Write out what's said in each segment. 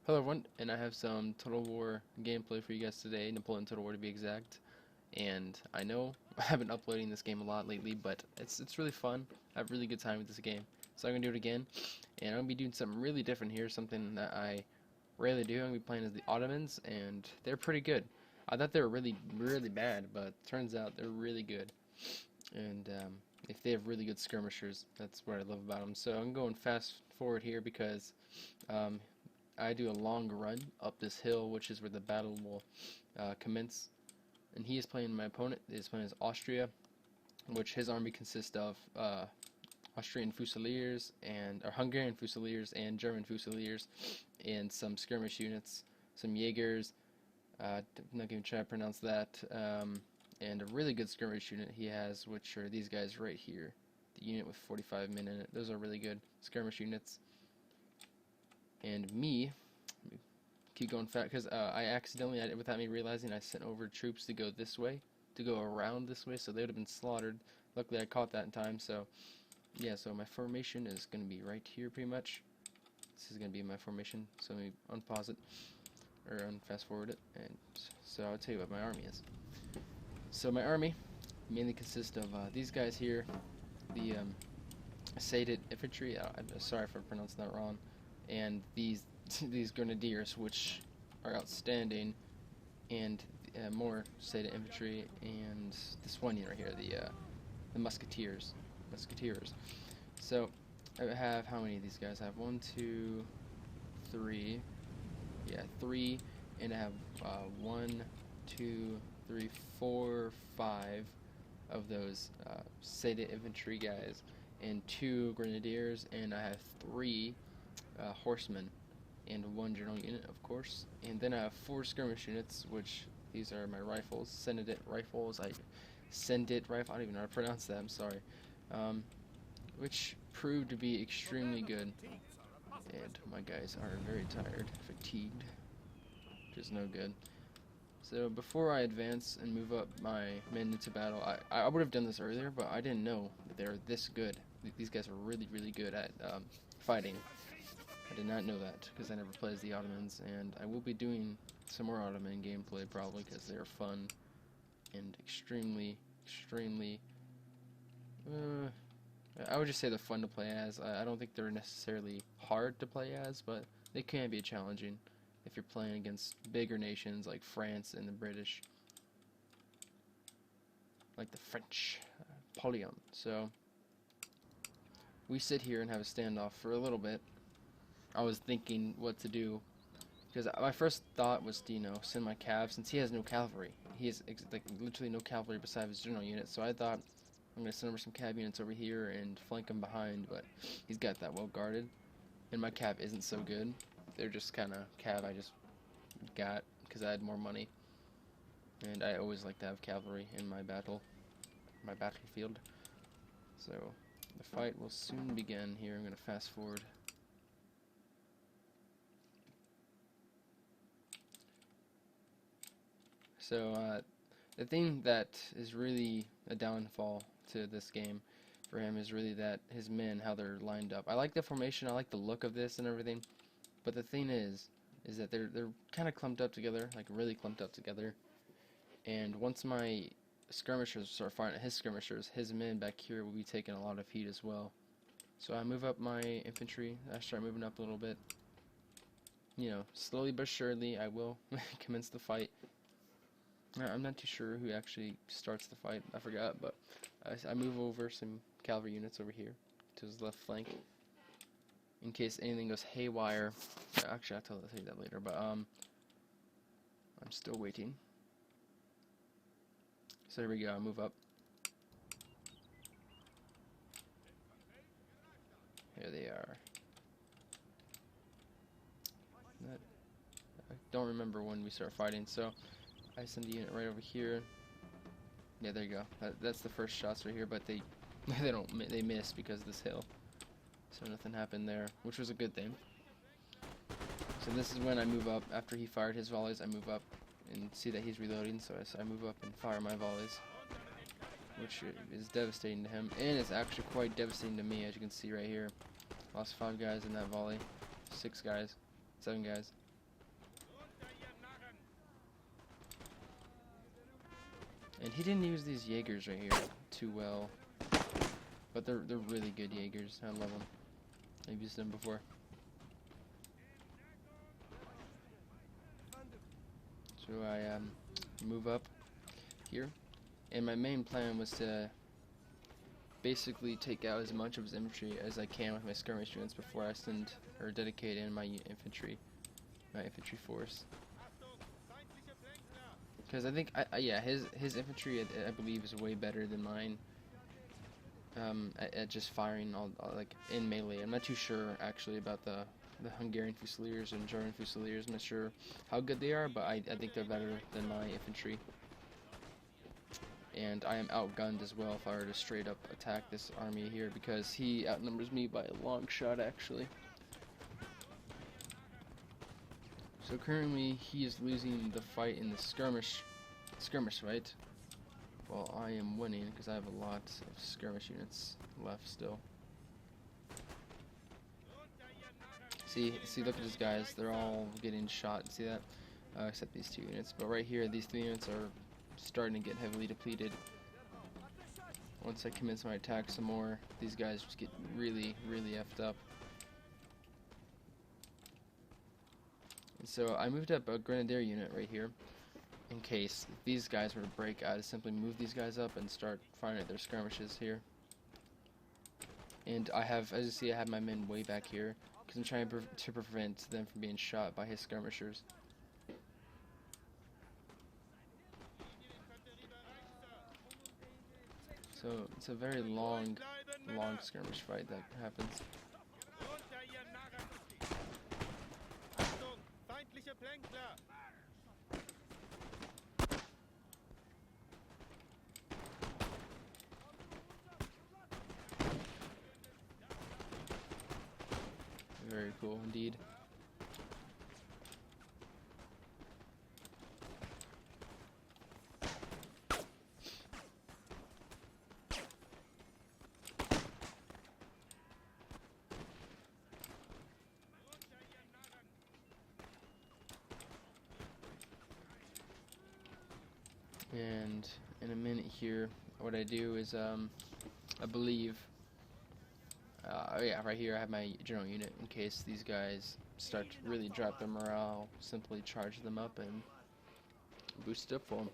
Hello everyone, and I have some Total War gameplay for you guys today, Napoleon Total War to be exact. And I know I have been uploading this game a lot lately, but it's really fun. I have a really good time with this game. So I'm gonna do it again, and I'm gonna be doing something really different here, something that I rarely do. I'm gonna be playing as the Ottomans, and they're pretty good. I thought they were really bad, but turns out they're really good. And if they have really good skirmishers, that's what I love about them. So I'm going fast forward here because um, I do a long run up this hill, which is where the battle will commence. And he is playing, my opponent is playing as Austria, which his army consists of Austrian Fusiliers or Hungarian Fusiliers and German Fusiliers, and some skirmish units, some Jaegers. I'm not even trying to pronounce that. And a really good skirmish unit he has, which are these guys right here. The unit with 45 men in it. Those are really good skirmish units. And me, keep going fast, because I accidentally, without me realizing, I sent over troops to go this way, to go around this way, so they would have been slaughtered. Luckily I caught that in time. So yeah, so my formation is going to be right here pretty much. This is going to be my formation, so let me unpause it, or unfast forward it, and so I'll tell you what my army is. So my army mainly consists of these guys here, the Sated infantry, I'm sorry if I pronounced that wrong, and these grenadiers, which are outstanding, and more Sated infantry, and this one unit right here, the musketeers. So I have, how many of these guys? I have one, two, three, yeah, three, and I have one, two, three, four, five of those Sated infantry guys, and two grenadiers, and I have three horsemen, and one general unit, of course. And then I have four skirmish units, which these are my rifles, Sendit rifles. Sendit rifle. I don't even know how to pronounce that. I'm sorry. Which proved to be extremely good. And my guys are very tired, fatigued, which is no good. So before I advance and move up my men into battle, I would have done this earlier, but I didn't know that they were this good. These guys are really good at fighting. I did not know that because I never played as the Ottomans, and I will be doing some more Ottoman gameplay probably because they're fun and extremely, I would just say they're fun to play as. I don't think they're necessarily hard to play as, but they can be challenging if you're playing against bigger nations like France and the British, like the French, Napoleon. So we sit here and have a standoff for a little bit. I was thinking what to do, because my first thought was to, send my cav, since he has no cavalry. He has like literally no cavalry besides his general unit. So I thought I'm gonna send over some cav units over here and flank him behind, but he's got that well guarded, and my cav isn't so good. They're just kind of cav I just got because I had more money, and I always like to have cavalry in my battlefield. So the fight will soon begin here. I'm gonna fast forward. So the thing that is really a downfall to this game for him is really that his men, how they're lined up. I like the formation, I like the look of this and everything, but the thing is that they're kind of clumped up together, like really clumped up together. And once my skirmishers start firing at his skirmishers, his men back here will be taking a lot of heat as well. So I move up my infantry. I start moving up a little bit. Slowly but surely, I will commence the fight. I'm not too sure who actually starts the fight. I forgot, but I move over some cavalry units over here to his left flank in case anything goes haywire. Actually, I'll tell you that later, but I'm still waiting. So here we go. I move up. Here they are. I don't remember when we start fighting, so I send the unit right over here. Yeah, there you go. That's the first shots right here, but they they miss because of this hill. So nothing happened there, which was a good thing. So this is when I move up. After he fired his volleys, I move up and see that he's reloading, so I move up and fire my volleys, which is devastating to him, and it's actually quite devastating to me, as you can see right here. Lost 5 guys in that volley, 6 guys, 7 guys. And he didn't use these Jaegers right here too well. But they're really good Jaegers. I love them. I've used them before. So I move up here. And my main plan was to basically take out as much of his infantry as I can with my skirmish units before I send or dedicate in my infantry force. Because I think, yeah, his infantry I believe is way better than mine at just firing all like in melee. I'm not too sure actually about the Hungarian Fusiliers and German Fusiliers. I'm not sure how good they are, but I think they're better than my infantry. And I am outgunned as well if I were to straight up attack this army here, because he outnumbers me by a long shot actually. So currently he is losing the fight in the skirmish fight, while I am winning because I have a lot of skirmish units left still. See, look at these guys, they're all getting shot, see that? Except these 2 units, but right here these 3 units are starting to get heavily depleted. Once I commence my attack some more, these guys just get really effed up. And so I moved up a grenadier unit right here in case these guys were to break. I'd simply move these guys up and start firing at their skirmishes here. And I have, as you see, I have my men way back here because I'm trying to prevent them from being shot by his skirmishers. So it's a very long skirmish fight that happens. Very cool indeed. And in a minute here, what I do is, I believe, yeah, right here I have my general unit in case these guys start to really drop their morale. Simply charge them up and boost it up for them.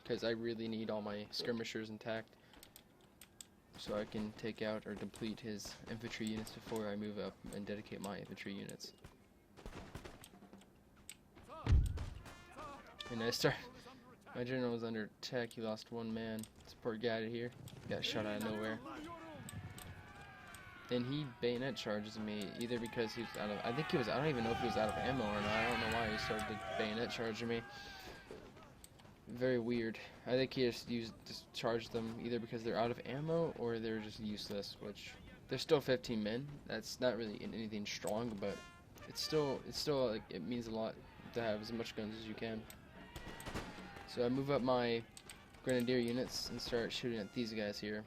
Because I really need all my skirmishers intact so I can take out or deplete his infantry units before I move up and dedicate my infantry units. And my general was under attack. He lost 1 man. This poor guy here got shot out of nowhere. Then he bayonet charges me, either because he was out of, I don't even know if he was out of ammo or not. I don't know why he started bayonet charging me. Very weird. I think he just charged them either because they're out of ammo or they're just useless, which they're still 15 men. That's not really anything strong, but it's still like, it means a lot to have as much guns as you can. So I move up my grenadier units and start shooting at these guys here.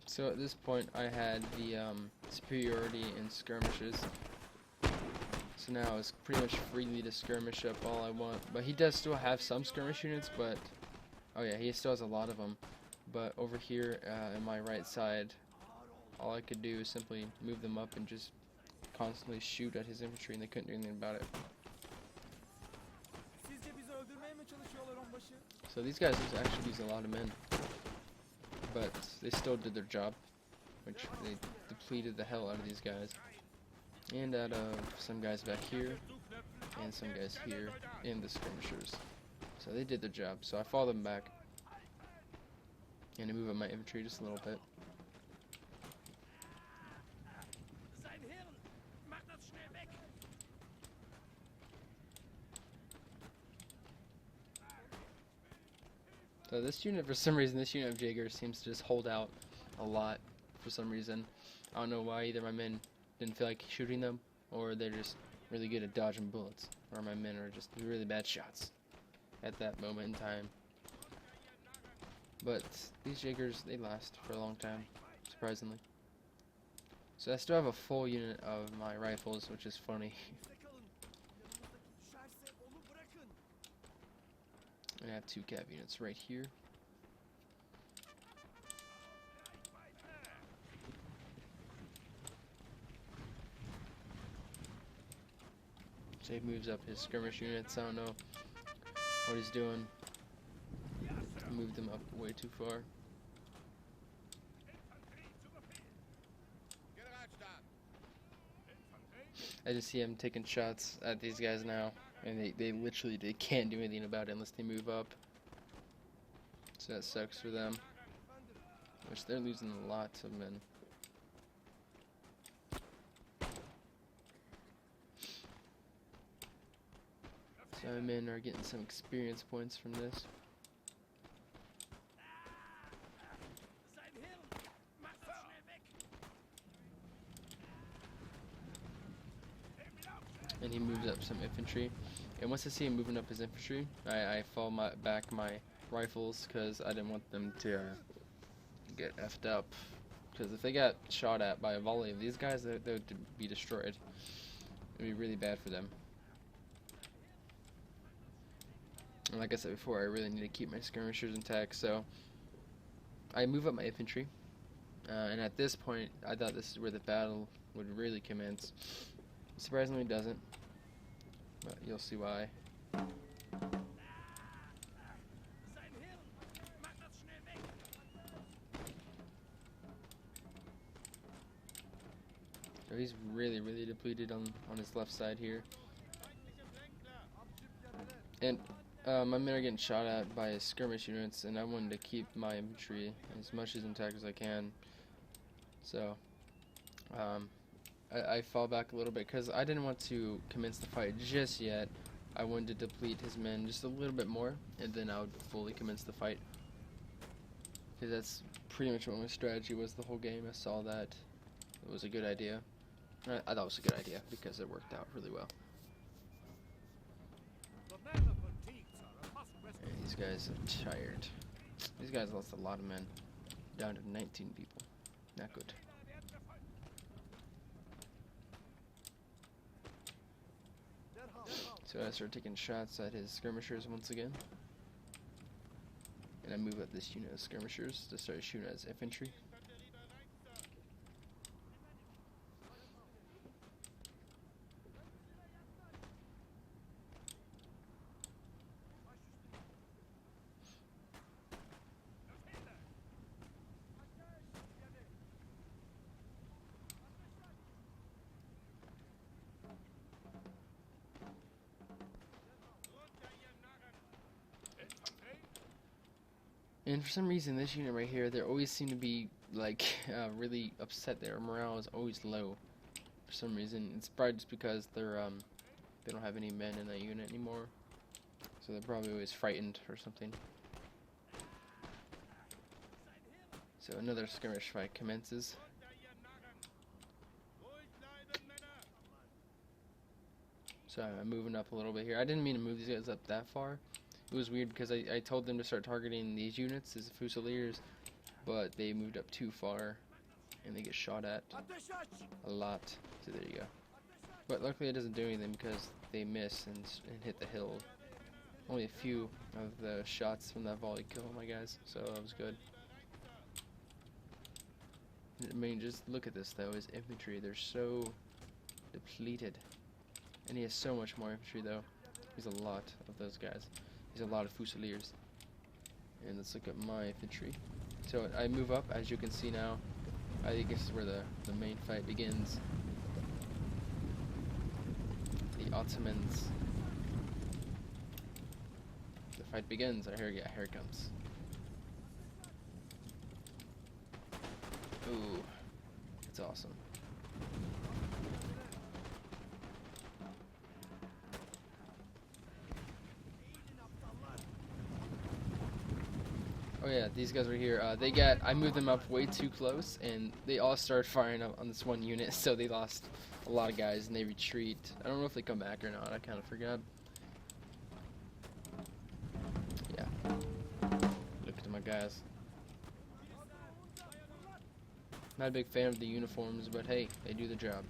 So at this point I had the superiority in skirmishes. So now it's pretty much freely to skirmish up all I want. But he does still have some skirmish units, but oh yeah, he still has a lot of them. But over here in my right side, all I could do is simply move them up and just constantly shoot at his infantry, and they couldn't do anything about it. So these guys actually use a lot of men, but they still did their job, which they depleted the hell out of these guys, and out of some guys back here, and some guys here, and the skirmishers. So they did their job, so I follow them back, and I move up my infantry just a little bit. So this unit, for some reason, this unit of Jaeger seems to just hold out a lot for some reason. I don't know why. Either my men didn't feel like shooting them, or they're just really good at dodging bullets, or my men are just really bad shots at that moment in time. But these Jaegers, they last for a long time, surprisingly. So I still have a full unit of my rifles, which is funny. I have 2 cav units right here. Jay moves up his skirmish units. I don't know what he's doing. I moved them up way too far. I just see him taking shots at these guys now, and they literally can't do anything about it unless they move up. So that sucks for them. Which they're losing a lot of men. So my men are getting some experience points from this. And he moves up some infantry. And once I see him moving up his infantry, I fall back my rifles because I didn't want them to get effed up. Because if they got shot at by a volley of these guys, they would be destroyed. It would be really bad for them. And like I said before, I really need to keep my skirmishers intact, so I move up my infantry. And at this point, I thought this is where the battle would really commence. Surprisingly, it doesn't. But you'll see why. So he's really depleted on his left side here. And my men are getting shot at by his skirmish units, and I wanted to keep my infantry as much as intact as I can. So I fall back a little bit because I didn't want to commence the fight just yet. I wanted to deplete his men just a little bit more, and then I would fully commence the fight. Because that's pretty much what my strategy was the whole game. I saw that it was a good idea. I thought it was a good idea because it worked out really well. And these guys are tired. These guys lost a lot of men. Down to 19 people. Not good. So I start taking shots at his skirmishers once again. And I move up this unit of skirmishers to start shooting at his infantry. And for some reason, this unit right here, they always seem to be like really upset. Their morale is always low. For some reason, it's probably just because they're they don't have any men in that unit anymore, so they're probably always frightened or something. So another skirmish fight commences. So I'm moving up a little bit here. I didn't mean to move these guys up that far. It was weird because I told them to start targeting these units as Fusiliers, but they moved up too far and they get shot at a lot. So there you go. But luckily it doesn't do anything because they miss and hit the hill. Only a few of the shots from that volley kill my guys, so that was good. I mean, just look at this though, his infantry, they're so depleted. And he has so much more infantry though. He's a lot of those guys. He's a lot of Fusiliers. And let's look at my infantry. So I move up, as you can see now. I think this is where the main fight begins. The Ottomans. The fight begins. Here it comes. Ooh, it's awesome. Oh yeah, these guys right here. I moved them up way too close, and they all started firing up on this one unit, so they lost a lot of guys, and they retreat. I don't know if they come back or not. I kind of forgot. Yeah. Look at my guys. Not a big fan of the uniforms, but hey, they do the job.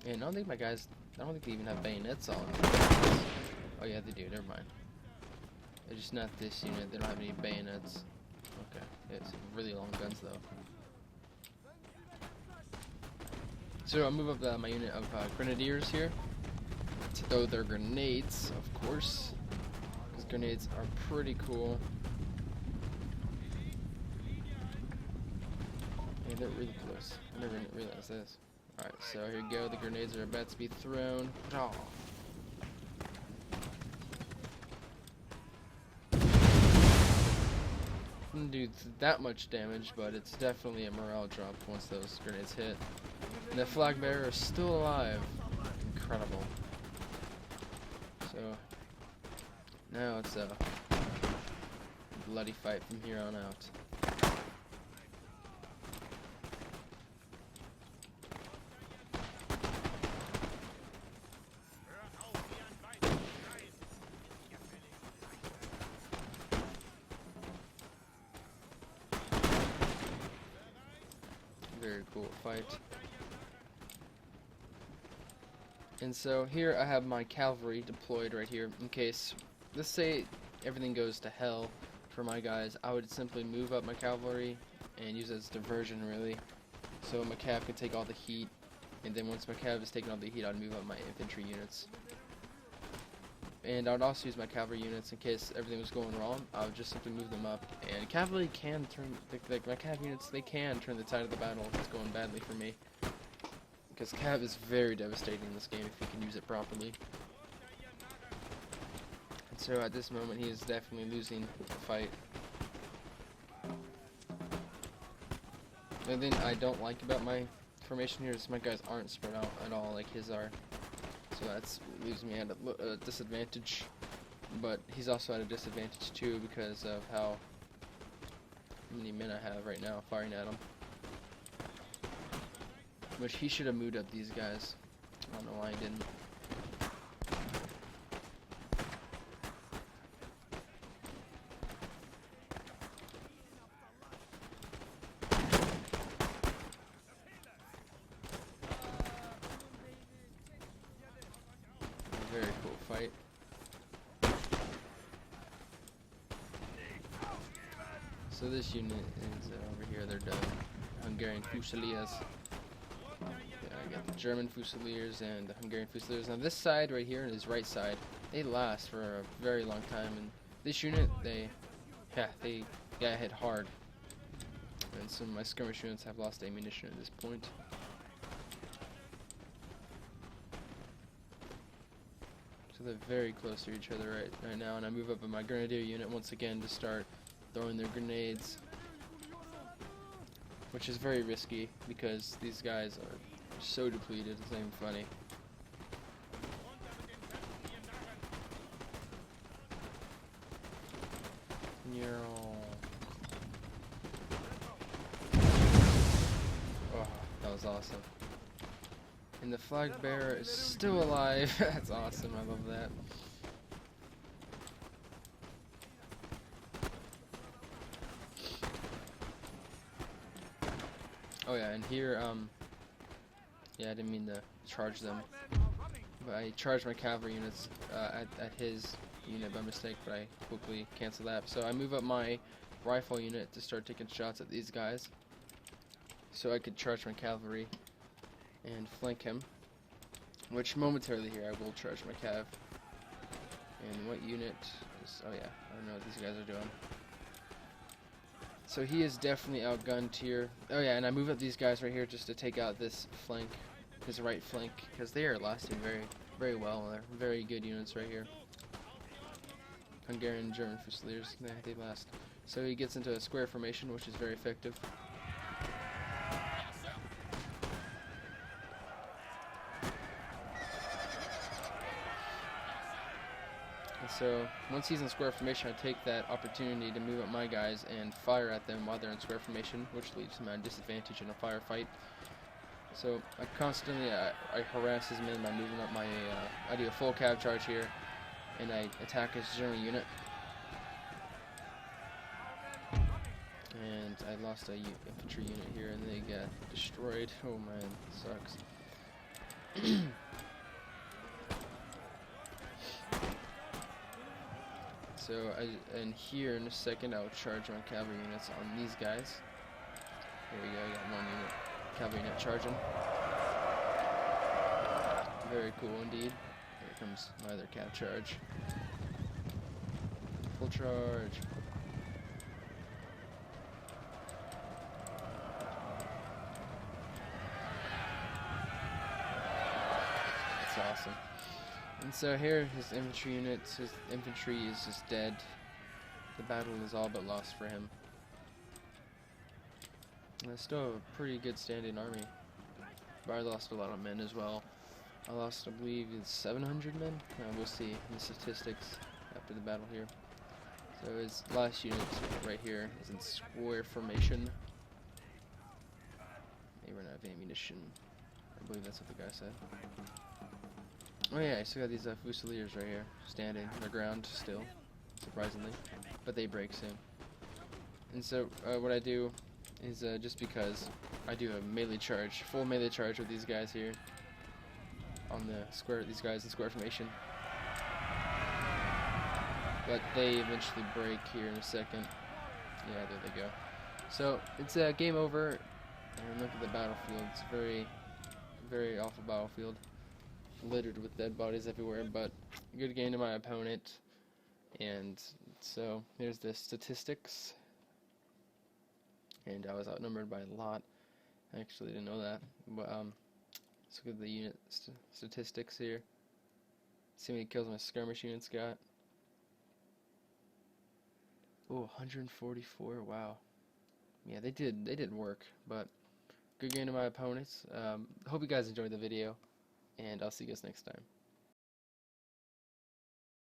And I don't think they even have bayonets on. Oh yeah, they do, never mind. They're just not this unit, they don't have any bayonets. Okay, it's really long guns though. So I'll move up my unit of grenadiers here to throw their grenades, of course. Because grenades are pretty cool. Yeah, they're really close. I never realized this. Alright, so here you go. The grenades are about to be thrown. Oh. Didn't do that much damage, but it's definitely a morale drop once those grenades hit. And the flag bearer is still alive. Incredible. So now it's a bloody fight from here on out. Very cool fight. And so here I have my cavalry deployed right here in case, let's say everything goes to hell for my guys. I would simply move up my cavalry and use it as diversion really. So my cav can take all the heat, and then once my cav is taking all the heat, I'd move up my infantry units. And I would also use my cavalry units in case everything was going wrong. I would just simply move them up. And cavalry can turn, my cav units, they can turn the tide of the battle if it's going badly for me. Because cav is very devastating in this game if you can use it properly. And so at this moment he is definitely losing the fight. The thing I don't like about my formation here is my guys aren't spread out at all like his are. So that leaves me at a disadvantage, but he's also at a disadvantage too because of how many men I have right now firing at him. Which he should have moved up these guys. I don't know why he didn't. Very cool fight. So this unit is over here, they're the Hungarian Fusiliers. Yeah, I got the German Fusiliers and the Hungarian Fusiliers. Now this side right here, his right side, they last for a very long time. And this unit, they got hit hard. And some of my skirmish units have lost ammunition at this point. So they're very close to each other right now, and I move up in my grenadier unit once again to start throwing their grenades, which is very risky because these guys are so depleted, it's not even funny. Oh, that was awesome. And the flag bearer is still alive. That's awesome, I love that. Oh yeah, and here, yeah, I didn't mean to charge them, but I charged my cavalry units at his unit by mistake, but I quickly canceled that. So I move up my rifle unit to start taking shots at these guys, so I could charge my cavalry and flank him, which momentarily here I will charge my cav. And what unit is, oh yeah, I don't know what these guys are doing. So he is definitely outgunned here. Oh yeah, and I move up these guys right here just to take out this flank, his right flank, because they are lasting very well. They're very good units right here. Hungarian, German Fusiliers, they last. So he gets into a square formation, which is very effective. And so once he's in square formation, I take that opportunity to move up my guys and fire at them while they're in square formation, which leads to my disadvantage in a firefight. So I constantly I harass his men by moving up my. I do a full cav charge here, and I attack his general unit. And I lost a infantry unit here, and they got destroyed. Oh man, sucks. So and here in a second I'll charge my cavalry units on these guys. Here we go, I got one unit cavalry unit charging. Very cool indeed. Here comes my other cav charge. Full charge. That's awesome. And so here, his infantry is just dead. The battle is all but lost for him. And it's still a pretty good standing army. But I lost a lot of men as well. I lost, I believe, it's 700 men. We'll see in the statistics after the battle here. So his last unit right here is in square formation. They run out of ammunition. I believe that's what the guy said. Oh yeah, I still got these Fusiliers right here, standing on the ground still, surprisingly, but they break soon. And so what I do is just because I do a melee charge, full melee charge with these guys here on the square, these guys in square formation. But they eventually break here in a second. Yeah, there they go. So it's game over, and look at the battlefield. It's very, very awful battlefield. Littered with dead bodies everywhere, but good game to my opponent. And so here's the statistics, and I was outnumbered by a lot. I actually didn't know that, but let's look at the unit statistics here. See how many kills my skirmish units got. Oh, 144. Wow. Yeah, they did work, but good game to my opponents. Hope you guys enjoyed the video, and I'll see you guys next time.